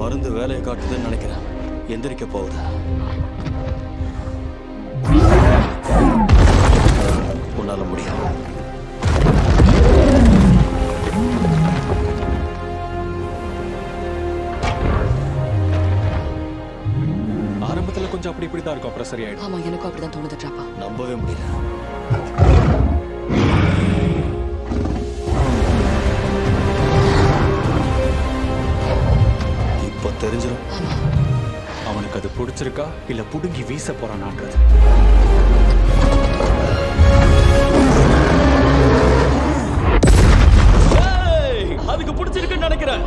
மருந்து வேலையை காட்டுதுன்னு நினைக்கிறேன். எந்திரிக்க போகுது. உன்னால முடியும். ஆரம்பத்துல கொஞ்சம் அப்படி இப்படிதான் இருக்கும், அப்புறம் சரியாயிடும். ஆமா, எனக்கும் அப்படிதான் தோணுது ட்ராப்பா. நம்பவே முடியல. இப்ப தெரிஞ்சிடும் அவனுக்கு அது பிடிச்சிருக்கா இல்ல புடுங்கி வீச போறானான்றது. அதுக்கு பிடிச்சிருக்குன்னு நினைக்கிறேன்.